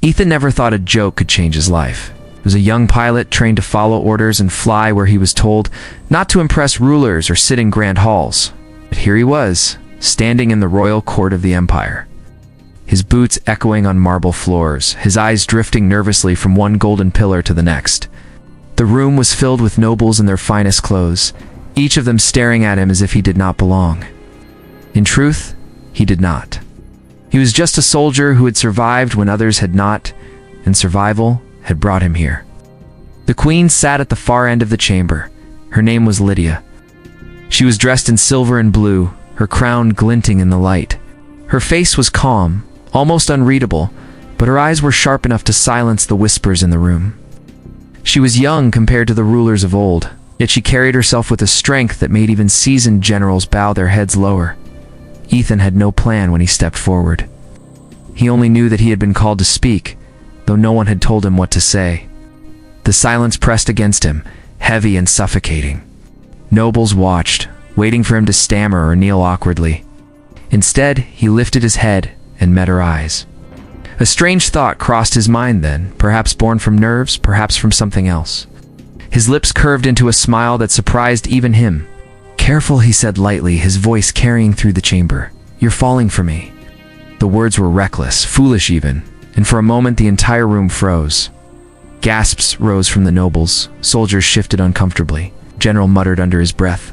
Ethan never thought a joke could change his life. He was a young pilot trained to follow orders and fly where he was told, not to impress rulers or sit in grand halls. But here he was, standing in the royal court of the empire. His boots echoing on marble floors, his eyes drifting nervously from one golden pillar to the next. The room was filled with nobles in their finest clothes, each of them staring at him as if he did not belong. In truth, he did not. He was just a soldier who had survived when others had not, and survival had brought him here. The queen sat at the far end of the chamber. Her name was Lydia. She was dressed in silver and blue, her crown glinting in the light. Her face was calm, almost unreadable, but her eyes were sharp enough to silence the whispers in the room. She was young compared to the rulers of old, yet she carried herself with a strength that made even seasoned generals bow their heads lower. Ethan had no plan when he stepped forward. He only knew that he had been called to speak, though no one had told him what to say. The silence pressed against him, heavy and suffocating. Nobles watched, waiting for him to stammer or kneel awkwardly. Instead, he lifted his head and met her eyes. A strange thought crossed his mind then, perhaps born from nerves, perhaps from something else. His lips curved into a smile that surprised even him. "Careful," he said lightly, his voice carrying through the chamber. "You're falling for me." The words were reckless, foolish even, and for a moment the entire room froze. Gasps rose from the nobles, soldiers shifted uncomfortably, General muttered under his breath.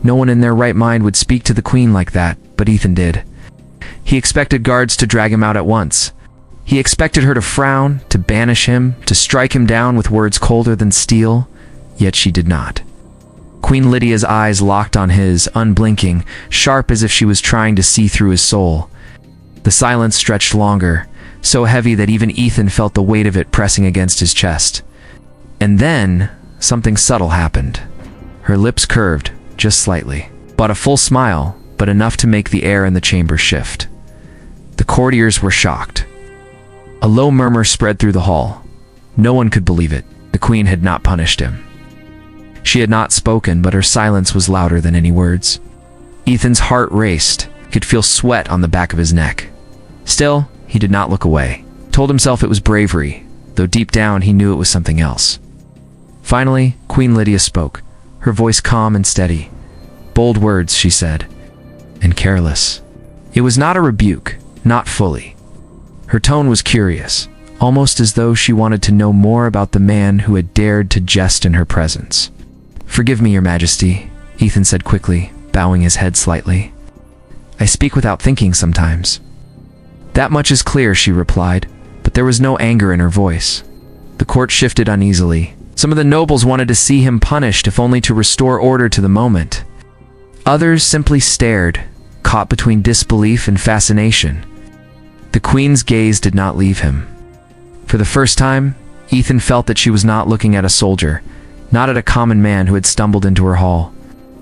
No one in their right mind would speak to the queen like that, but Ethan did. He expected guards to drag him out at once. He expected her to frown, to banish him, to strike him down with words colder than steel, yet she did not. Queen Lydia's eyes locked on his, unblinking, sharp as if she was trying to see through his soul. The silence stretched longer, so heavy that even Ethan felt the weight of it pressing against his chest. And then, something subtle happened. Her lips curved, just slightly. But a full smile, but enough to make the air in the chamber shift. The courtiers were shocked. A low murmur spread through the hall. No one could believe it. The queen had not punished him. She had not spoken, but her silence was louder than any words. Ethan's heart raced. He could feel sweat on the back of his neck. Still, he did not look away. Told himself it was bravery, though deep down he knew it was something else. Finally, Queen Lydia spoke, her voice calm and steady. "Bold words," she said, "and careless." It was not a rebuke, not fully. Her tone was curious, almost as though she wanted to know more about the man who had dared to jest in her presence. "Forgive me, Your Majesty," Ethan said quickly, bowing his head slightly. "I speak without thinking sometimes." "That much is clear," she replied, but there was no anger in her voice. The court shifted uneasily. Some of the nobles wanted to see him punished, if only to restore order to the moment. Others simply stared, caught between disbelief and fascination. The queen's gaze did not leave him. For the first time, Ethan felt that she was not looking at a soldier, not at a common man who had stumbled into her hall.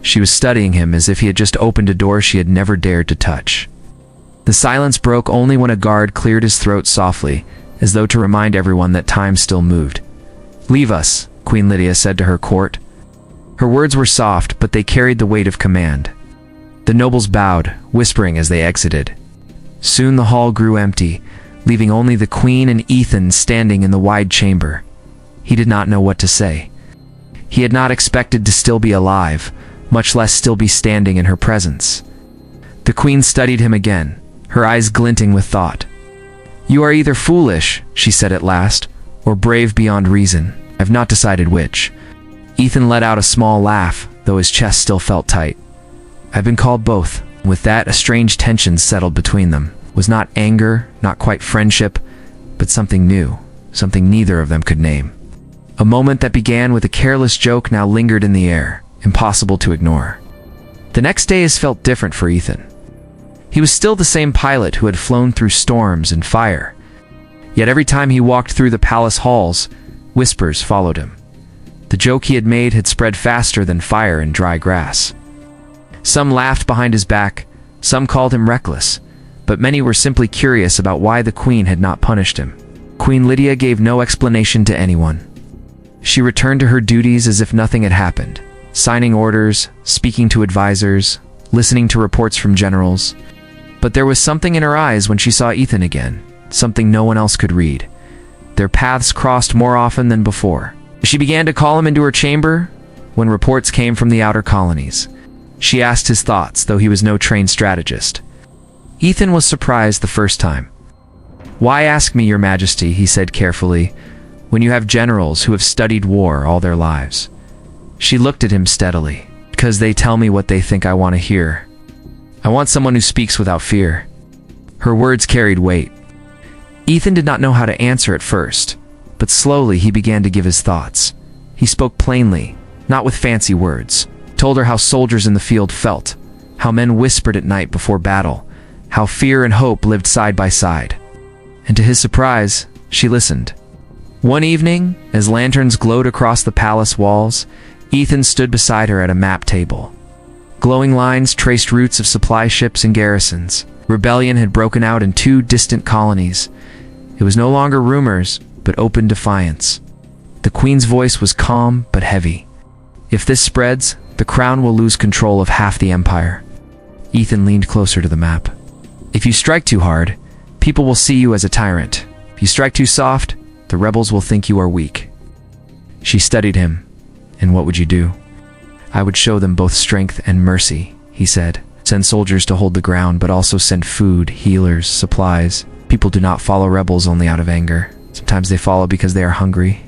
She was studying him as if he had just opened a door she had never dared to touch. The silence broke only when a guard cleared his throat softly, as though to remind everyone that time still moved. "Leave us," Queen Lydia said to her court. Her words were soft, but they carried the weight of command. The nobles bowed, whispering as they exited. Soon the hall grew empty, leaving only the queen and Ethan standing in the wide chamber. He did not know what to say. He had not expected to still be alive, much less still be standing in her presence. The queen studied him again, her eyes glinting with thought. "You are either foolish," she said at last, "or brave beyond reason. I've not decided which." Ethan let out a small laugh, though his chest still felt tight. "I've been called both." With that, a strange tension settled between them. It was not anger, not quite friendship, but something new, something neither of them could name. A moment that began with a careless joke now lingered in the air, impossible to ignore. The next days felt different for Ethan. He was still the same pilot who had flown through storms and fire. Yet every time he walked through the palace halls, whispers followed him. The joke he had made had spread faster than fire in dry grass. Some laughed behind his back, some called him reckless, but many were simply curious about why the queen had not punished him. Queen Lydia gave no explanation to anyone. She returned to her duties as if nothing had happened, signing orders, speaking to advisors, listening to reports from generals. But there was something in her eyes when she saw Ethan again, something no one else could read. Their paths crossed more often than before. She began to call him into her chamber when reports came from the outer colonies. She asked his thoughts, though he was no trained strategist. Ethan was surprised the first time. "Why ask me, Your Majesty," he said carefully, "when you have generals who have studied war all their lives?" She looked at him steadily. "Because they tell me what they think I want to hear. I want someone who speaks without fear." Her words carried weight. Ethan did not know how to answer at first, but slowly he began to give his thoughts. He spoke plainly, not with fancy words, told her how soldiers in the field felt, how men whispered at night before battle, how fear and hope lived side by side. And to his surprise, she listened. One evening, as lanterns glowed across the palace walls, Ethan stood beside her at a map table. Glowing lines traced routes of supply ships and garrisons. Rebellion had broken out in 2 distant colonies. It was no longer rumors, but open defiance. The Queen's voice was calm but heavy. "If this spreads, the crown will lose control of half the empire." Ethan leaned closer to the map. "If you strike too hard, people will see you as a tyrant. If you strike too soft, the rebels will think you are weak." She studied him. "And what would you do?" "I would show them both strength and mercy," he said. "Send soldiers to hold the ground, but also send food, healers, supplies. People do not follow rebels only out of anger. Sometimes they follow because they are hungry."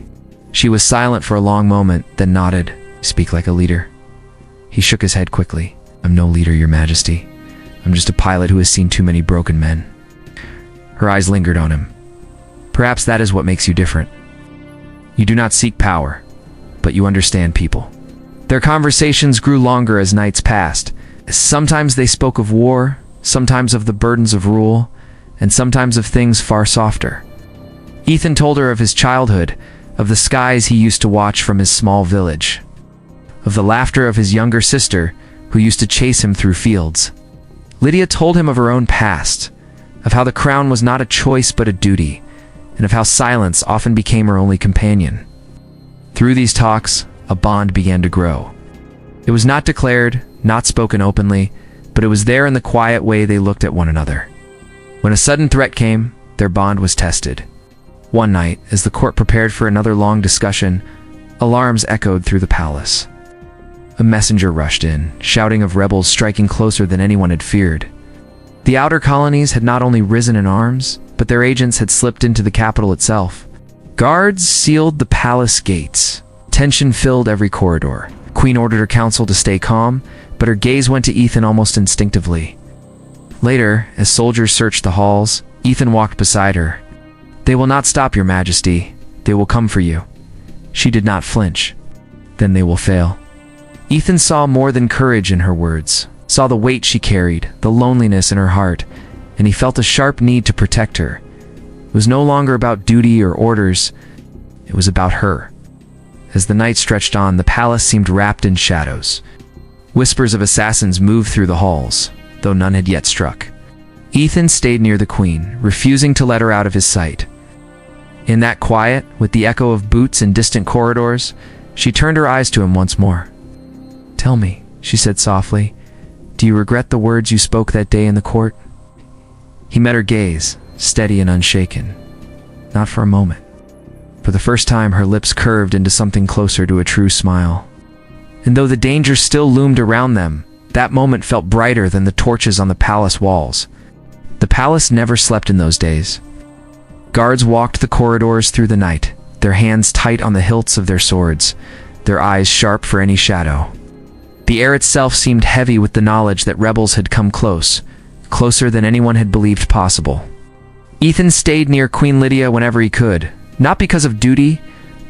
She was silent for a long moment, then nodded. "Speak like a leader." He shook his head quickly. "I'm no leader, Your Majesty. I'm just a pilot who has seen too many broken men." Her eyes lingered on him. "Perhaps that is what makes you different. You do not seek power, but you understand people." Their conversations grew longer as nights passed. Sometimes they spoke of war, sometimes of the burdens of rule, and sometimes of things far softer. Ethan told her of his childhood, of the skies he used to watch from his small village, of the laughter of his younger sister, who used to chase him through fields. Lydia told him of her own past, of how the crown was not a choice but a duty, and of how silence often became her only companion. Through these talks, a bond began to grow. It was not declared, not spoken openly, but it was there in the quiet way they looked at one another. When a sudden threat came, their bond was tested. One night, as the court prepared for another long discussion, alarms echoed through the palace. A messenger rushed in, shouting of rebels striking closer than anyone had feared. The outer colonies had not only risen in arms, but their agents had slipped into the capital itself. Guards sealed the palace gates. Tension filled every corridor. Queen ordered her council to stay calm, but her gaze went to Ethan almost instinctively. Later, as soldiers searched the halls, Ethan walked beside her. "They will not stop, Your Majesty. They will come for you." She did not flinch. "Then they will fail." Ethan saw more than courage in her words, saw the weight she carried, the loneliness in her heart, and he felt a sharp need to protect her. It was no longer about duty or orders. It was about her. As the night stretched on, the palace seemed wrapped in shadows. Whispers of assassins moved through the halls, though none had yet struck. Ethan stayed near the Queen, refusing to let her out of his sight. In that quiet, with the echo of boots in distant corridors, she turned her eyes to him once more. "Tell me," she said softly, "do you regret the words you spoke that day in the court?" He met her gaze, steady and unshaken. Not for a moment. For the first time, her lips curved into something closer to a true smile. And though the danger still loomed around them, that moment felt brighter than the torches on the palace walls. The palace never slept in those days. Guards walked the corridors through the night, their hands tight on the hilts of their swords, their eyes sharp for any shadow. The air itself seemed heavy with the knowledge that rebels had come close, closer than anyone had believed possible. Ethan stayed near Queen Lydia whenever he could, not because of duty,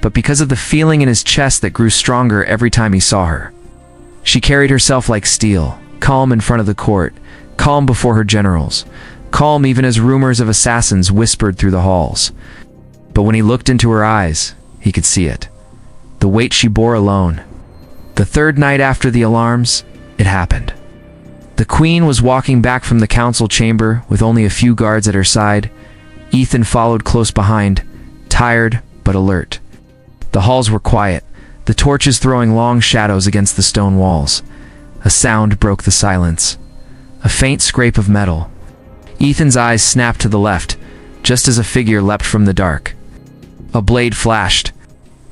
but because of the feeling in his chest that grew stronger every time he saw her. She carried herself like steel, calm in front of the court, calm before her generals, calm even as rumors of assassins whispered through the halls. But when he looked into her eyes, he could see it. The weight she bore alone. The third night after the alarms, it happened. The Queen was walking back from the council chamber with only a few guards at her side. Ethan followed close behind, tired but alert. The halls were quiet, the torches throwing long shadows against the stone walls. A sound broke the silence. A faint scrape of metal. Ethan's eyes snapped to the left, just as a figure leapt from the dark. A blade flashed.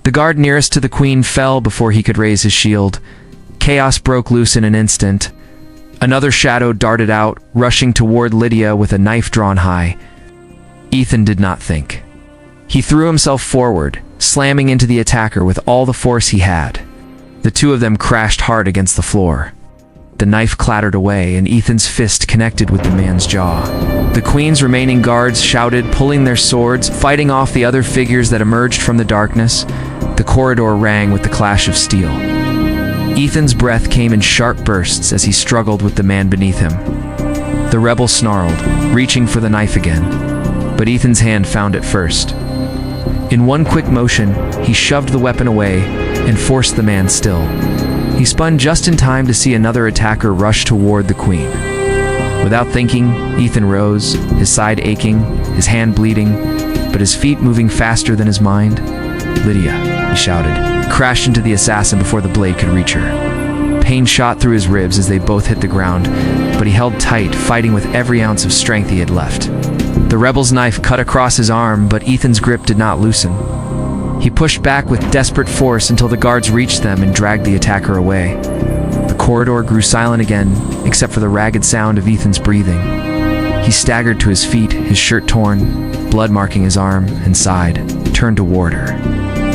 The guard nearest to the queen fell before he could raise his shield. Chaos broke loose in an instant. Another shadow darted out, rushing toward Lydia with a knife drawn high. Ethan did not think. He threw himself forward, slamming into the attacker with all the force he had. The two of them crashed hard against the floor. The knife clattered away, and Ethan's fist connected with the man's jaw. The queen's remaining guards shouted, pulling their swords, fighting off the other figures that emerged from the darkness. The corridor rang with the clash of steel. Ethan's breath came in sharp bursts as he struggled with the man beneath him. The rebel snarled, reaching for the knife again, but Ethan's hand found it first. In one quick motion, he shoved the weapon away and forced the man still. He spun just in time to see another attacker rush toward the queen. Without thinking, Ethan rose, his side aching, his hand bleeding, but his feet moving faster than his mind. "Lydia," he shouted, crashed into the assassin before the blade could reach her. Pain shot through his ribs as they both hit the ground, but he held tight, fighting with every ounce of strength he had left. The rebel's knife cut across his arm, but Ethan's grip did not loosen. He pushed back with desperate force until the guards reached them and dragged the attacker away. The corridor grew silent again, except for the ragged sound of Ethan's breathing. He staggered to his feet, his shirt torn, blood marking his arm, and sighed, turned toward her.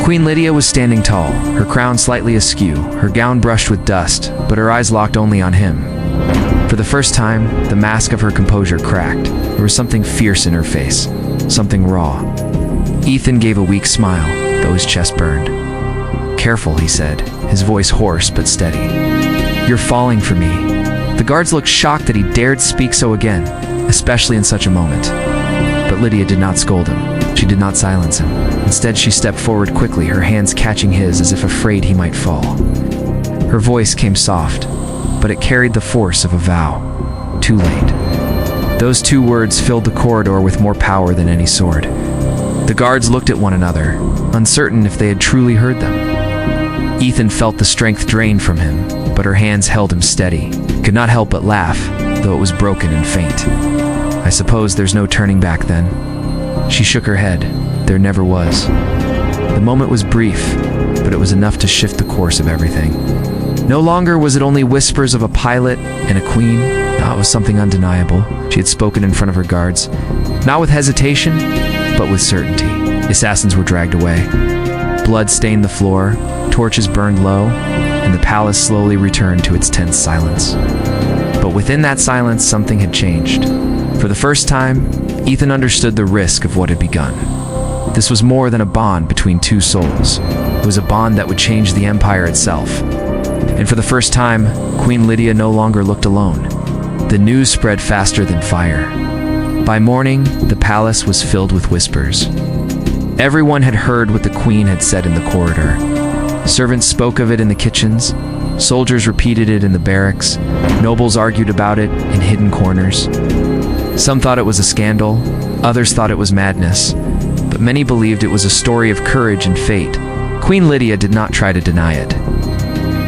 Queen Lydia was standing tall, her crown slightly askew, her gown brushed with dust, but her eyes locked only on him. For the first time, the mask of her composure cracked. There was something fierce in her face, something raw. Ethan gave a weak smile, though his chest burned. "Careful," he said, his voice hoarse but steady. "You're falling for me." The guards looked shocked that he dared speak so again, especially in such a moment. But Lydia did not scold him. She did not silence him. Instead, she stepped forward quickly, her hands catching his as if afraid he might fall. Her voice came soft, but it carried the force of a vow. Too late. Those two words filled the corridor with more power than any sword. The guards looked at one another, uncertain if they had truly heard them. Ethan felt the strength drained from him, but her hands held him steady. He could not help but laugh, though it was broken and faint. "I suppose there's no turning back then." She shook her head. There never was. The moment was brief, but it was enough to shift the course of everything. No longer was it only whispers of a pilot and a queen. No, it was something undeniable. She had spoken in front of her guards, not with hesitation, but with certainty. The assassins were dragged away. Blood stained the floor, torches burned low, and the palace slowly returned to its tense silence. But within that silence, something had changed. For the first time, Ethan understood the risk of what had begun. This was more than a bond between two souls. It was a bond that would change the empire itself. And for the first time, Queen Lydia no longer looked alone. The news spread faster than fire. By morning, the palace was filled with whispers. Everyone had heard what the queen had said in the corridor. Servants spoke of it in the kitchens. Soldiers repeated it in the barracks. Nobles argued about it in hidden corners. Some thought it was a scandal. Others thought it was madness. But many believed it was a story of courage and fate. Queen Lydia did not try to deny it.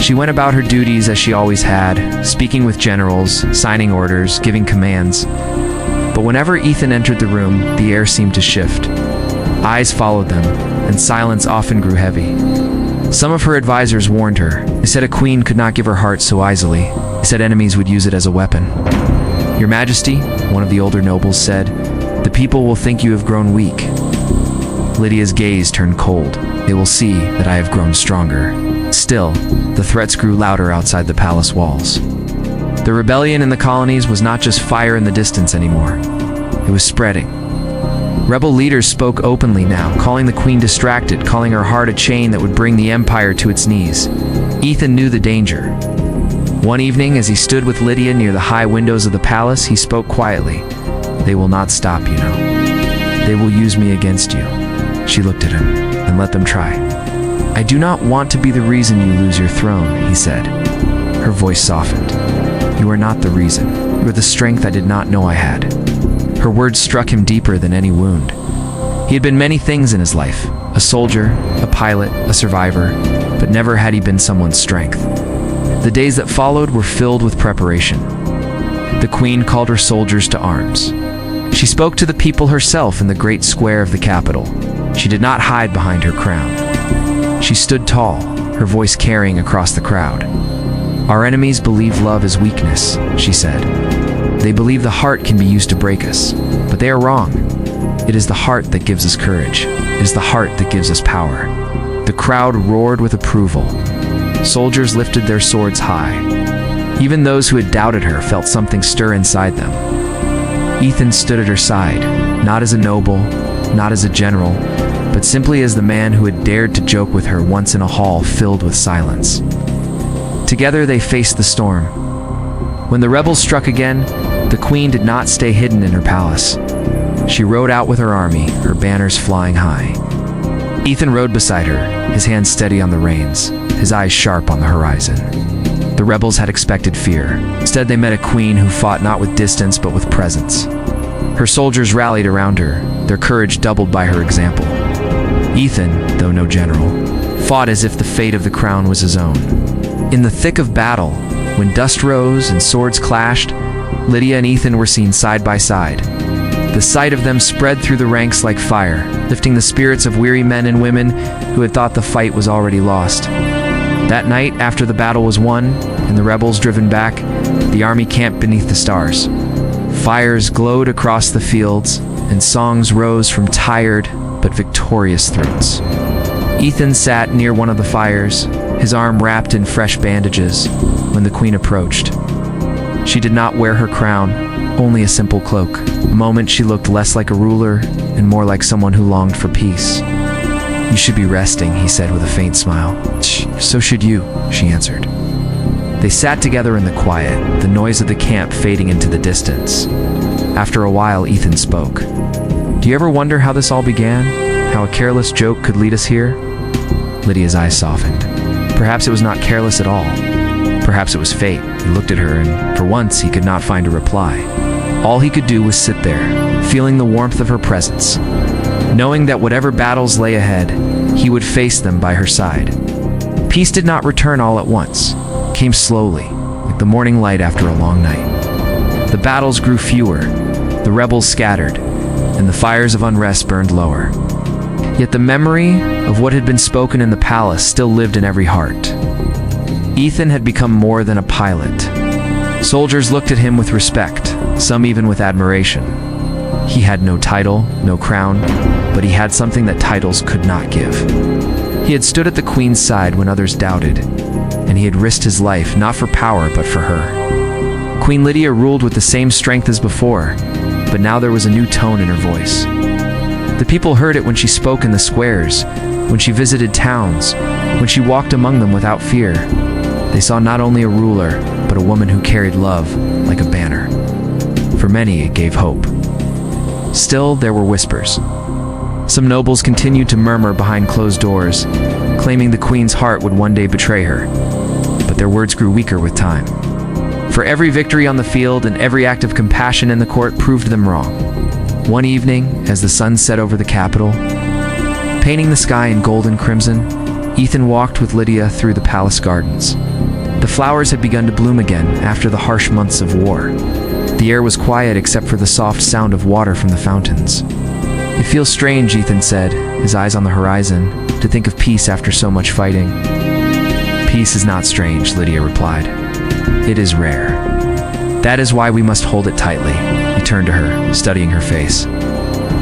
She went about her duties as she always had, speaking with generals, signing orders, giving commands. But whenever Ethan entered the room, the air seemed to shift. Eyes followed them, and silence often grew heavy. Some of her advisors warned her. They said a queen could not give her heart so easily. They said enemies would use it as a weapon. "Your Majesty," one of the older nobles said, "the people will think you have grown weak." Lydia's gaze turned cold. "They will see that I have grown stronger." Still, the threats grew louder outside the palace walls. The rebellion in the colonies was not just fire in the distance anymore. It was spreading. Rebel leaders spoke openly now, calling the queen distracted, calling her heart a chain that would bring the empire to its knees. Ethan knew the danger. One evening, as he stood with Lydia near the high windows of the palace, he spoke quietly. "They will not stop, you know. They will use me against you." She looked at him. "And let them try." "I do not want to be the reason you lose your throne," he said. Her voice softened. "You are not the reason. You are the strength I did not know I had." Her words struck him deeper than any wound. He had been many things in his life: a soldier, a pilot, a survivor, but never had he been someone's strength. The days that followed were filled with preparation. The queen called her soldiers to arms. She spoke to the people herself in the great square of the capital. She did not hide behind her crown. She stood tall, her voice carrying across the crowd. "Our enemies believe love is weakness," she said. "They believe the heart can be used to break us, but they are wrong. It is the heart that gives us courage. It is the heart that gives us power." The crowd roared with approval. Soldiers lifted their swords high. Even those who had doubted her felt something stir inside them. Ethan stood at her side, not as a noble, not as a general, but simply as the man who had dared to joke with her once in a hall filled with silence. Together they faced the storm. When the rebels struck again, the queen did not stay hidden in her palace. She rode out with her army, her banners flying high. Ethan rode beside her, his hands steady on the reins, his eyes sharp on the horizon. The rebels had expected fear. Instead, they met a queen who fought not with distance but with presence. Her soldiers rallied around her, their courage doubled by her example. Ethan, though no general, fought as if the fate of the crown was his own. In the thick of battle, when dust rose and swords clashed, Lydia and Ethan were seen side by side. The sight of them spread through the ranks like fire, lifting the spirits of weary men and women who had thought the fight was already lost. That night, after the battle was won and the rebels driven back, the army camped beneath the stars. Fires glowed across the fields, and songs rose from tired but victorious throats. Ethan sat near one of the fires, his arm wrapped in fresh bandages, when the queen approached. She did not wear her crown, only a simple cloak. A moment she looked less like a ruler and more like someone who longed for peace. "You should be resting," he said with a faint smile. "So should you," she answered. They sat together in the quiet, the noise of the camp fading into the distance. After a while, Ethan spoke. "Do you ever wonder how this all began? How a careless joke could lead us here?" Lydia's eyes softened. Perhaps it was not careless at all. Perhaps it was fate. He looked at her, and for once he could not find a reply. All he could do was sit there, feeling the warmth of her presence, knowing that whatever battles lay ahead, he would face them by her side. Peace did not return all at once. It came slowly, like the morning light after a long night. The battles grew fewer, the rebels scattered, and the fires of unrest burned lower. Yet the memory of what had been spoken in the palace still lived in every heart. Ethan had become more than a pilot. Soldiers looked at him with respect, some even with admiration. He had no title, no crown, but he had something that titles could not give. He had stood at the queen's side when others doubted, and he had risked his life not for power but for her. Queen Lydia ruled with the same strength as before, but now there was a new tone in her voice. The people heard it when she spoke in the squares, when she visited towns, when she walked among them without fear. They saw not only a ruler, but a woman who carried love like a banner. For many, it gave hope. Still, there were whispers. Some nobles continued to murmur behind closed doors, claiming the queen's heart would one day betray her. But their words grew weaker with time. For every victory on the field and every act of compassion in the court proved them wrong. One evening, as the sun set over the capital, painting the sky in gold and crimson, Ethan walked with Lydia through the palace gardens. The flowers had begun to bloom again after the harsh months of war. The air was quiet except for the soft sound of water from the fountains. "It feels strange," Ethan said, his eyes on the horizon, "to think of peace after so much fighting." "Peace is not strange," Lydia replied. "It is rare. That is why we must hold it tightly." He turned to her, studying her face.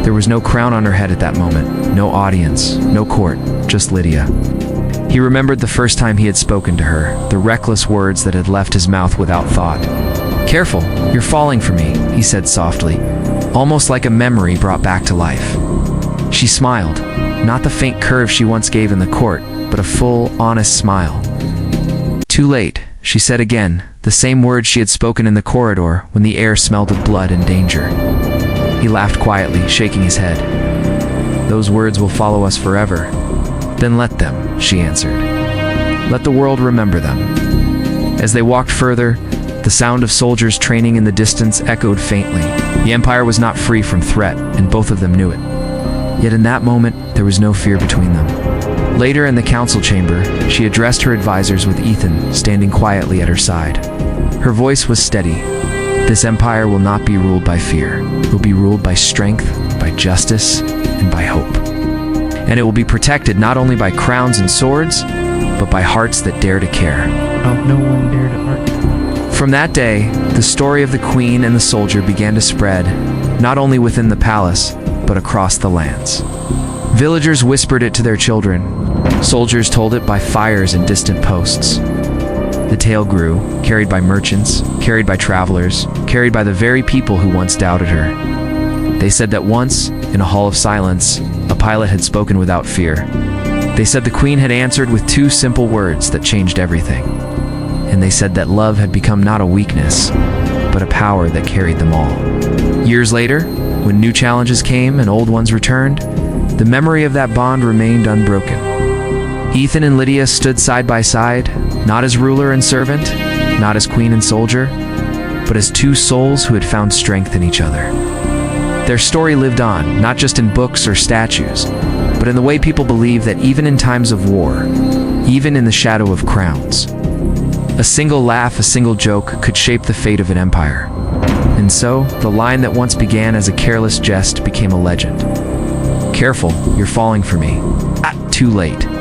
There was no crown on her head at that moment, no audience, no court, just Lydia. He remembered the first time he had spoken to her, the reckless words that had left his mouth without thought. "Careful, you're falling for me," he said softly, almost like a memory brought back to life. She smiled, not the faint curve she once gave in the court, but a full, honest smile. "Too late," she said again, the same words she had spoken in the corridor when the air smelled of blood and danger. He laughed quietly, shaking his head. "Those words will follow us forever." "Then let them," she answered. "Let the world remember them." As they walked further, the sound of soldiers training in the distance echoed faintly. The Empire was not free from threat, and both of them knew it. Yet in that moment, there was no fear between them. Later in the council chamber, she addressed her advisors with Ethan standing quietly at her side. Her voice was steady. This empire will not be ruled by fear. It will be ruled by strength, by justice, and by hope. And it will be protected not only by crowns and swords, but by hearts that dare to care. Oh, no one dared to argue. From that day, the story of the queen and the soldier began to spread, not only within the palace, but across the lands. Villagers whispered it to their children. Soldiers told it by fires and distant posts. The tale grew, carried by merchants, carried by travelers, carried by the very people who once doubted her. They said that once, in a hall of silence, a pilot had spoken without fear. They said the queen had answered with two simple words that changed everything. And they said that love had become not a weakness, but a power that carried them all. Years later, when new challenges came and old ones returned, the memory of that bond remained unbroken. Ethan and Lydia stood side by side, not as ruler and servant, not as queen and soldier, but as two souls who had found strength in each other. Their story lived on, not just in books or statues, but in the way people believe that even in times of war, even in the shadow of crowns, a single laugh, a single joke could shape the fate of an empire. And so, the line that once began as a careless jest became a legend. Careful, you're falling for me. Too late.